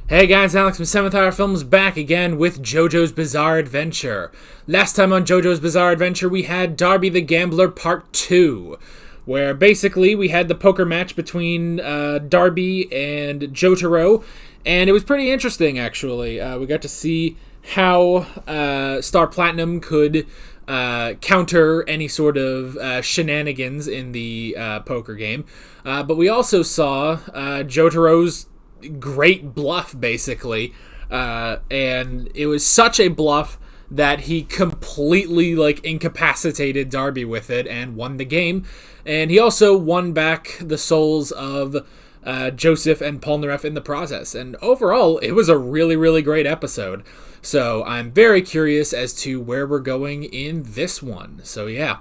Hey guys, Alex from 7th Hour Films back again with JoJo's Bizarre Adventure. Last time on JoJo's Bizarre Adventure we had Darby the Gambler Part 2, where basically we had the poker match between Darby and Jotaro, and it was pretty interesting actually. We got to see how Star Platinum could counter any sort of shenanigans in the poker game, but we also saw Jotaro's great bluff basically, and it was such a bluff that he completely incapacitated Darby with it and won the game, and he also won back the souls of Joseph and Polnareff in the process. And overall it was a really great episode, so I'm very curious as to where we're going in this one. So yeah,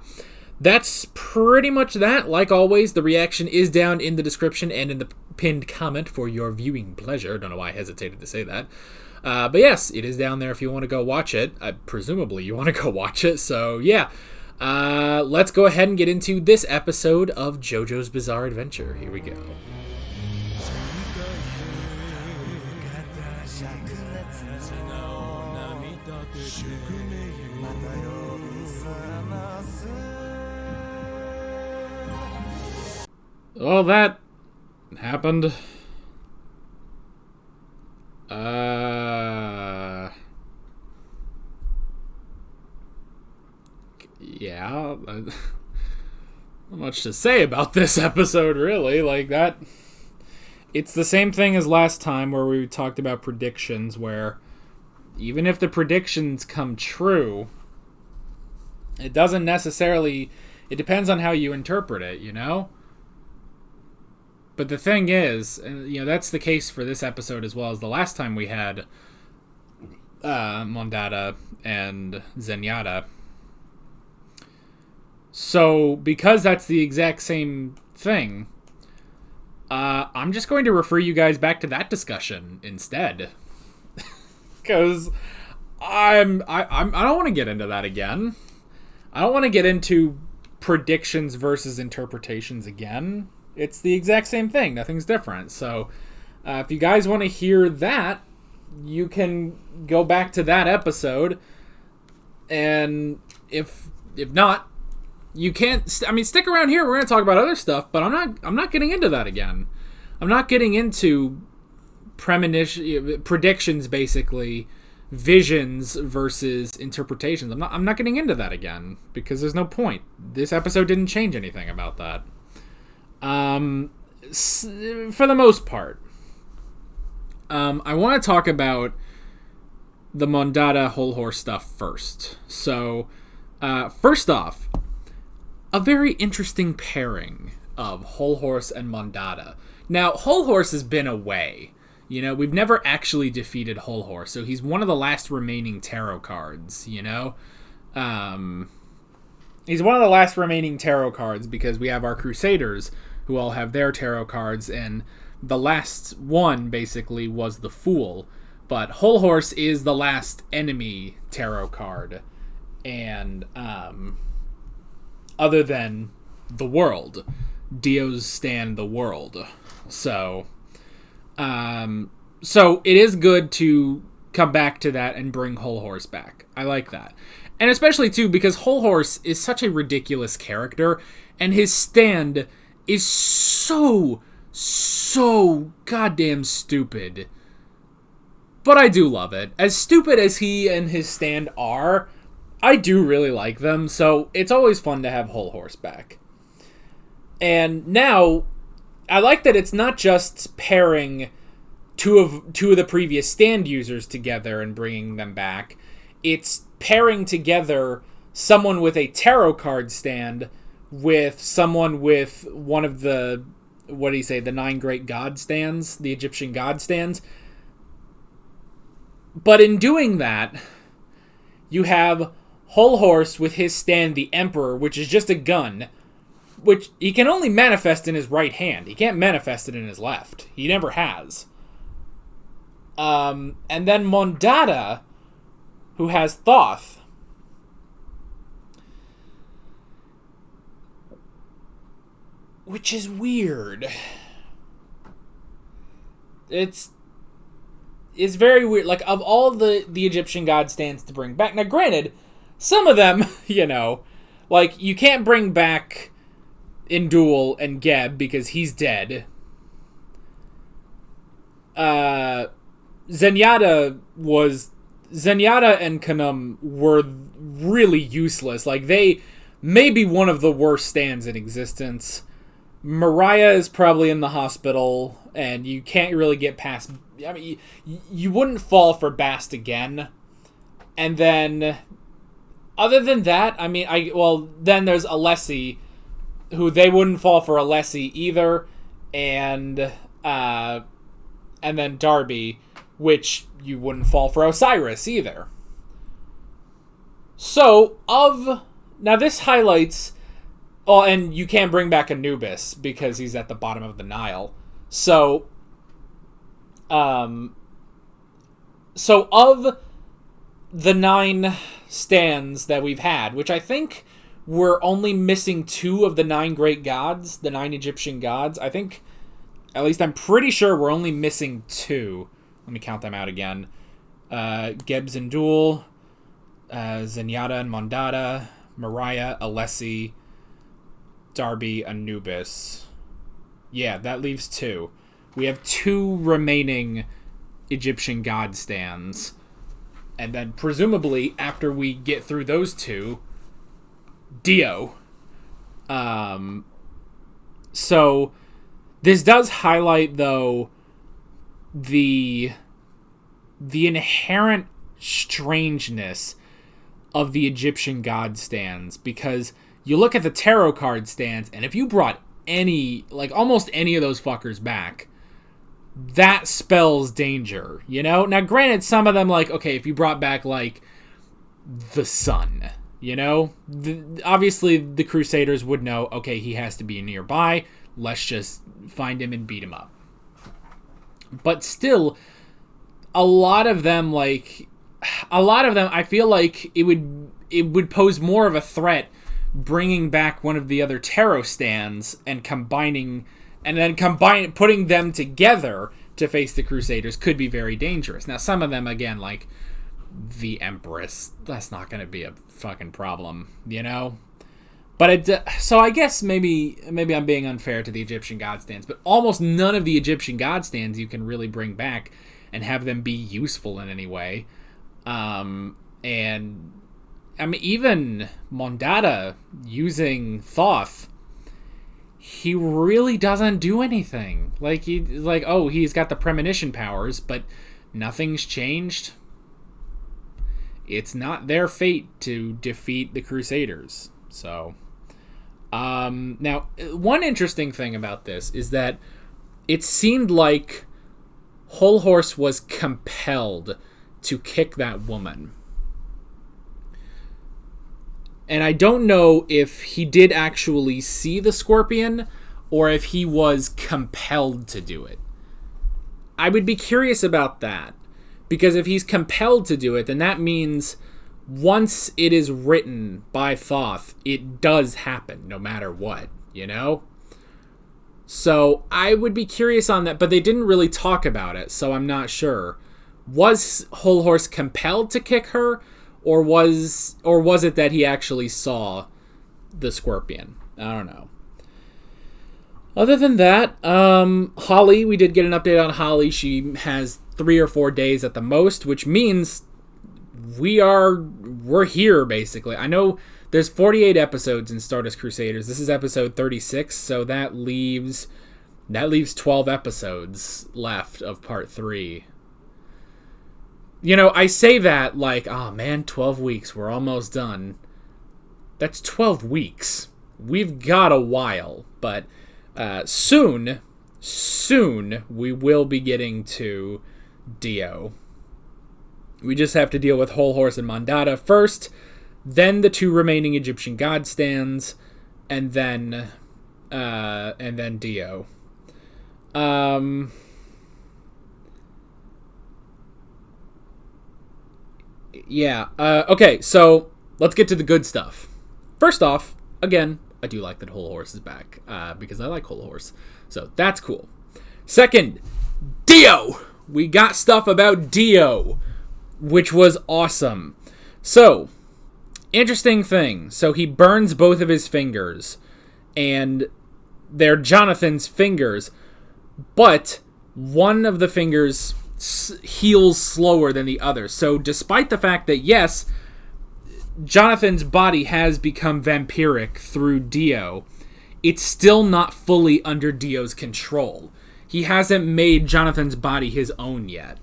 that's pretty much that. Like always, the reaction is down in the description and in the pinned comment for your viewing pleasure. Don't know why I hesitated to say that. But yes, it is down there if you want to go watch it. Presumably you want to go watch it. So yeah, let's go ahead and get into this episode of JoJo's Bizarre Adventure. Here we go. Well, that happened. Yeah. Not much to say about this episode, really. Like, that... It's the same thing as last time where we talked about predictions, where even if the predictions come true, it doesn't necessarily... It depends on how you interpret it, you know? But the thing is, that's the case for this episode as well as the last time we had Mondatta and Zenyatta. So, because that's the exact same thing, I'm just going to refer you guys back to that discussion instead. Because I don't want to get into that again. I don't want to get into predictions versus interpretations again. It's the exact same thing. Nothing's different. So, if you guys want to hear that, you can go back to that episode. And if not, you can't. Stick around here. We're going to talk about other stuff, but I'm not getting into that again. I'm not getting into predictions, basically, visions versus interpretations. I'm not getting into that again because there's no point. This episode didn't change anything about that. For the most part, I want to talk about the Mondatta Hol Horse stuff first. So, first off, a very interesting pairing of Hol Horse and Mondatta. Now, Hol Horse has been away. We've never actually defeated Hol Horse, so he's one of the last remaining tarot cards, He's one of the last remaining tarot cards because we have our Crusaders, who all have their tarot cards, and the last one, basically, was the Fool. But Hol Horse is the last enemy tarot card, and, other than the world. Dios stand the world. So it is good to come back to that and bring Hol Horse back. I like that. And especially, too, because Hol Horse is such a ridiculous character, and his stand is so goddamn stupid. But I do love it. As stupid as he and his stand are, I do really like them, so it's always fun to have Hol Horse back. And now, I like that it's not just pairing two of the previous stand users together and bringing them back. It's pairing together someone with a tarot card stand with someone with one of the, the 9 great god stands, the Egyptian god stands. But in doing that, you have Hol Horse with his stand, the Emperor, which is just a gun, which he can only manifest in his right hand. He can't manifest it in his left. He never has. And then Mondatta, who has Thoth, which is weird. It's is very weird. Like, of all the Egyptian god stands to bring back, now granted, some of them, like, you can't bring back Indul and Geb because he's dead. Zenyatta and Khanum were really useless. Like, they may be one of the worst stands in existence. Mariah is probably in the hospital, and you can't really get past... I mean, you wouldn't fall for Bast again. And then, other than that, I mean, then there's Alessi, who they wouldn't fall for Alessi either, and then Darby, which you wouldn't fall for Osiris either. So, now this highlights... Oh, and you can't bring back Anubis because he's at the bottom of the Nile. So of the 9 stands that we've had, which I think we're only missing 2 of the 9 great gods, the 9 Egyptian gods. I think, at least I'm pretty sure we're only missing 2. Let me count them out again. Gebs and Dul, Zenyatta and Mondatta, Mariah, Alessi, Darby, Anubis. Yeah, that leaves 2. We have 2 remaining Egyptian god stands. And then, presumably, after we get through those 2, Dio. So, this does highlight, though, the inherent strangeness of the Egyptian god stands, because you look at the tarot card stands, and if you brought almost any of those fuckers back, that spells danger, Now, granted, some of them, okay, if you brought back, the sun, obviously the Crusaders would know, okay, he has to be nearby, let's just find him and beat him up. But still, a lot of them, I feel like it would pose more of a threat bringing back one of the other tarot stands and putting them together to face the Crusaders could be very dangerous. Now, some of them, again, like the Empress, that's not going to be a fucking problem, But so I guess maybe I'm being unfair to the Egyptian god stands, but almost none of the Egyptian god stands you can really bring back and have them be useful in any way. And I mean, even Mondatta using Thoth, he really doesn't do anything. He's got the premonition powers, but nothing's changed. It's not their fate to defeat the Crusaders. So, now, one interesting thing about this is that it seemed like Hol Horse was compelled to kick that woman. And I don't know if he did actually see the scorpion or if he was compelled to do it. I would be curious about that. Because if he's compelled to do it, then that means once it is written by Thoth, it does happen no matter what, So I would be curious on that, but they didn't really talk about it, so I'm not sure. Was Hol Horse compelled to kick her? Or was it that he actually saw the scorpion? I don't know. Other than that, Holly, we did get an update on Holly. She has 3 or 4 days at the most, which means we're here, basically. I know there's 48 episodes in Stardust Crusaders. This is episode 36, so that leaves 12 episodes left of part 3. I say that like, oh man, 12 weeks, we're almost done. That's 12 weeks. We've got a while, but soon we will be getting to Dio. We just have to deal with Hol Horse and Mondatta first, then the 2 remaining Egyptian god stands, and then Dio. Yeah. Okay, so let's get to the good stuff. First off, again, I do like that Hol Horse is back, because I like Hol Horse. So that's cool. Second, Dio! we got stuff about Dio, which was awesome. So, interesting thing. So he burns both of his fingers, and they're Jonathan's fingers, but one of the fingers heals slower than the other. So despite the fact that, yes, Jonathan's body has become vampiric through Dio, it's still not fully under Dio's control. He hasn't made Jonathan's body his own yet.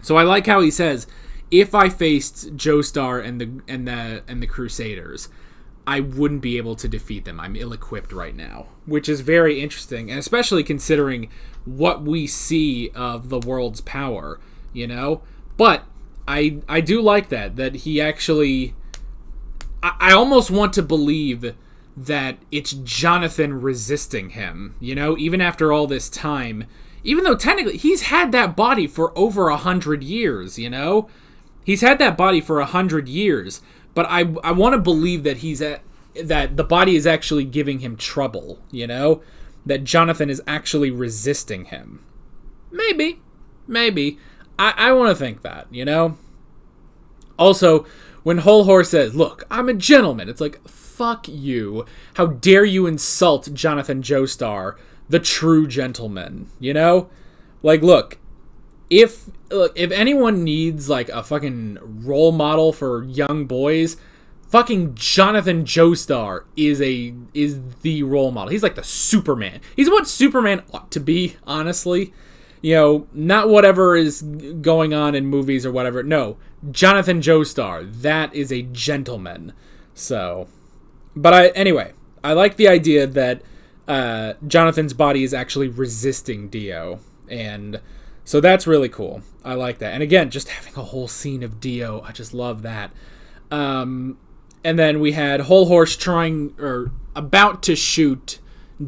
So I like how he says, if I faced Joestar and the Crusaders, I wouldn't be able to defeat them. I'm ill-equipped right now, which is very interesting, and especially considering what we see of the world's power, you know? But I do like that he actually... I almost want to believe that it's Jonathan resisting him, you know? Even after all this time, even though technically he's had that body for over 100 years, you know? He's had that body for 100 years, but I want to believe that that the body is actually giving him trouble, you know? That Jonathan is actually resisting him. Maybe. I want to think that, you know? Also, when Hol Horse says, look, I'm a gentleman, it's like, fuck you. How dare you insult Jonathan Joestar, the true gentleman, you know? Like, look, if anyone needs, like, a fucking role model for young boys, fucking Jonathan Joestar is the role model. He's like the Superman. He's what Superman ought to be, honestly. You know, not whatever is going on in movies or whatever. No, Jonathan Joestar, that is a gentleman. So, but anyway, I like the idea that Jonathan's body is actually resisting Dio, and so that's really cool. I like that. And again, just having a whole scene of Dio, I just love that. And then we had Hol Horse about to shoot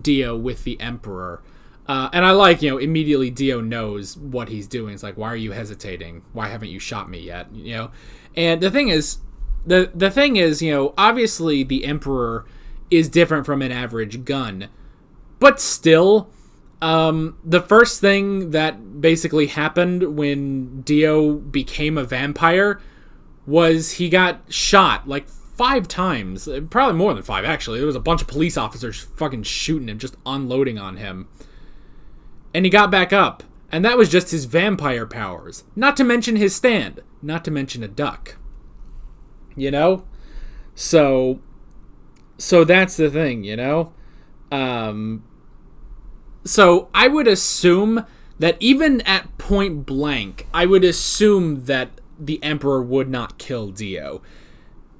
Dio with the Emperor. And I like, you know, immediately Dio knows what he's doing. It's like, why are you hesitating? Why haven't you shot me yet? You know? And the thing is, you know, obviously the Emperor is different from an average gun. But still, the first thing that basically happened when Dio became a vampire was he got shot, like, 5 times. Probably more than 5, actually. There was a bunch of police officers fucking shooting him, just unloading on him. And he got back up. And that was just his vampire powers. Not to mention his stand. Not to mention a duck. You know? So that's the thing, you know? So I would assume that even at point blank, I would assume that the Emperor would not kill Dio.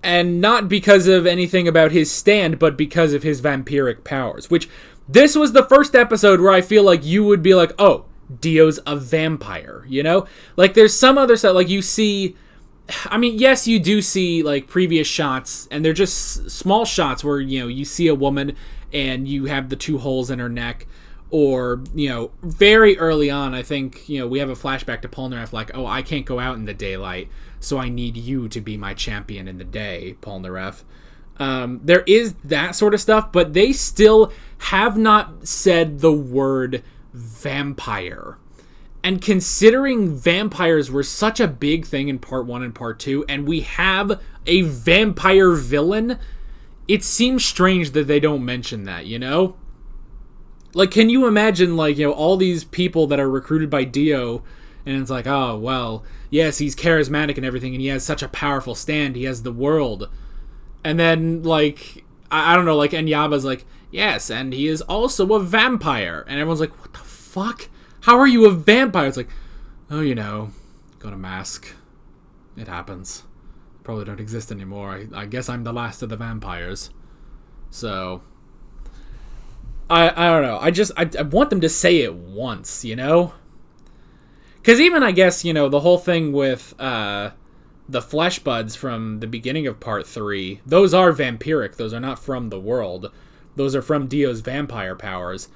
And not because of anything about his stand, but because of his vampiric powers. Which, this was the first episode where I feel like you would be like, oh, Dio's a vampire, you know? Like, there's some other stuff, like, you see... I mean, yes, you do see, like, previous shots, and they're just small shots where, you know, you see a woman, and you have the 2 holes in her neck, or, you know, very early on, I think, you know, we have a flashback to Polnareff, like, oh, I can't go out in the daylight, so I need you to be my champion in the day, Polnareff. There is that sort of stuff, but they still have not said the word vampire. And considering vampires were such a big thing in part 1 and part 2, and we have a vampire villain, it seems strange that they don't mention that, you know? Like, can you imagine, like, you know, all these people that are recruited by Dio, and it's like, oh, well, yes, he's charismatic and everything, and he has such a powerful stand, he has the world. And then, like, I don't know, like, Enyaba's like, yes, and he is also a vampire. And everyone's like, what the fuck? How are you a vampire? It's like, oh, you know, got a mask. It happens. Probably don't exist anymore. I guess I'm the last of the vampires. So, I don't know. I want them to say it once, you know? Because even, I guess, you know, the whole thing with, the flesh buds from the beginning of part 3, those are vampiric. Those are not from the world. Those are from Dio's vampire powers.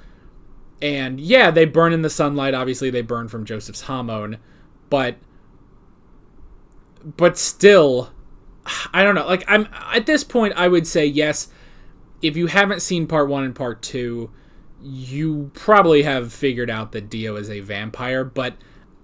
And yeah, they burn in the sunlight. Obviously, they burn from Joseph's hormone. But still, I don't know. Like, I'm at this point, I would say yes. If you haven't seen part 1 and part 2, you probably have figured out that Dio is a vampire. But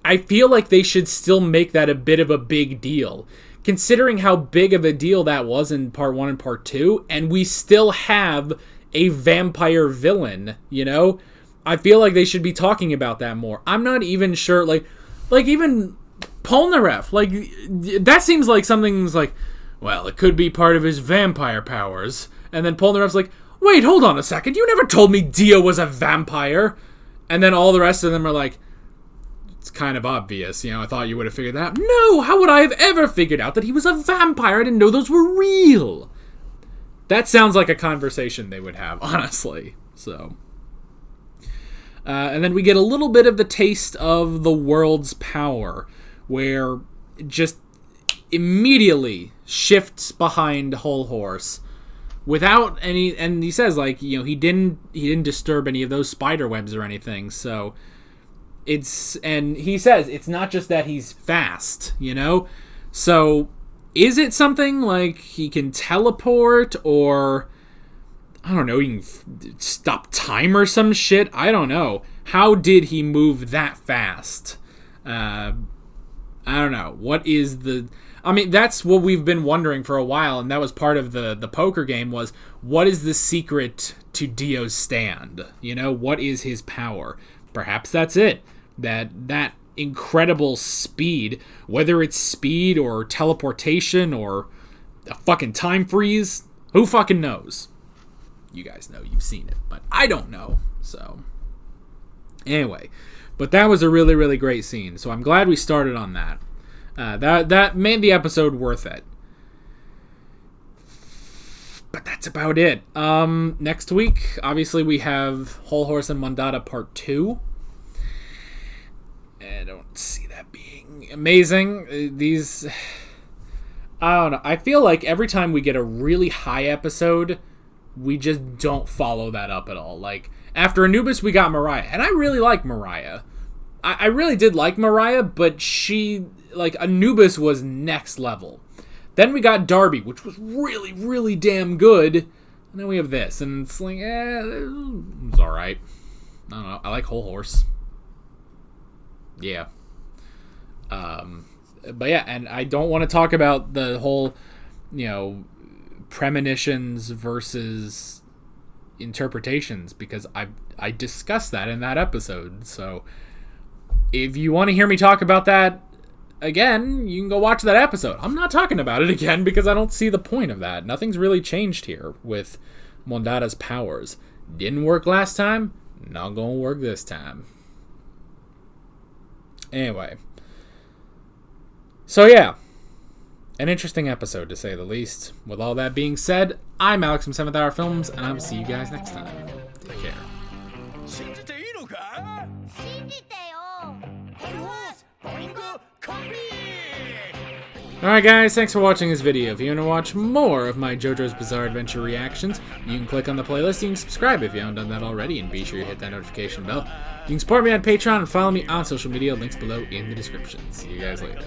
I feel like they should still make that a bit of a big deal, considering how big of a deal that was in Part 1 and Part 2, and we still have a vampire villain, you know? I feel like they should be talking about that more. I'm not even sure, like even Polnareff, like, that seems like something's like, well, it could be part of his vampire powers. And then Polnareff's like, wait, hold on a second, you never told me Dio was a vampire. And then all the rest of them are like, it's kind of obvious, you know, I thought you would have figured that out. No, how would I have ever figured out that he was a vampire? I didn't know those were real. That sounds like a conversation they would have, honestly. So, and then we get a little bit of the taste of the world's power, where it just immediately shifts behind Hol Horse without any, and he says, like, you know, he didn't disturb any of those spider webs or anything. So and he says it's not just that he's fast, you know. So is it something like he can teleport, or I don't know, he can stop time or some shit? I don't know. How did he move that fast? I don't know. What is the... I mean, that's what we've been wondering for a while, and that was part of the poker game, was what is the secret to Dio's stand? You know, what is his power? Perhaps that's it. That incredible speed, whether it's speed or teleportation or a fucking time freeze, who fucking knows? You guys know, you've seen it, but I don't know. So anyway, but that was a really, really great scene, so I'm glad we started on that. That made the episode worth it. But that's about it. Next week, obviously, we have Hol Horse and Mondatta Part 2. I don't see that being amazing. I don't know. I feel like every time we get a really high episode, we just don't follow that up at all. Like, after Anubis, we got Mariah. And I really like Mariah. I really did like Mariah, but she... like, Anubis was next level. Then we got Darby, which was really, really damn good. And then we have this, and it's like, it's alright. I don't know. I like Hol Horse. Yeah. But yeah, and I don't want to talk about the whole, you know, premonitions versus interpretations, because I discussed that in that episode. So if you want to hear me talk about that again, you can go watch that episode. I'm not talking about it again because I don't see the point of that. Nothing's really changed here with Mondatta's powers. Didn't work last time, not gonna work this time. Anyway. So yeah, an interesting episode to say the least. With all that being said, I'm Alex from 7th Hour Films, and I will see you guys next time. Take care. Alright guys, thanks for watching this video. If you want to watch more of my JoJo's Bizarre Adventure reactions, you can click on the playlist, you can subscribe if you haven't done that already, and be sure you hit that notification bell. You can support me on Patreon and follow me on social media, links below in the description. See you guys later.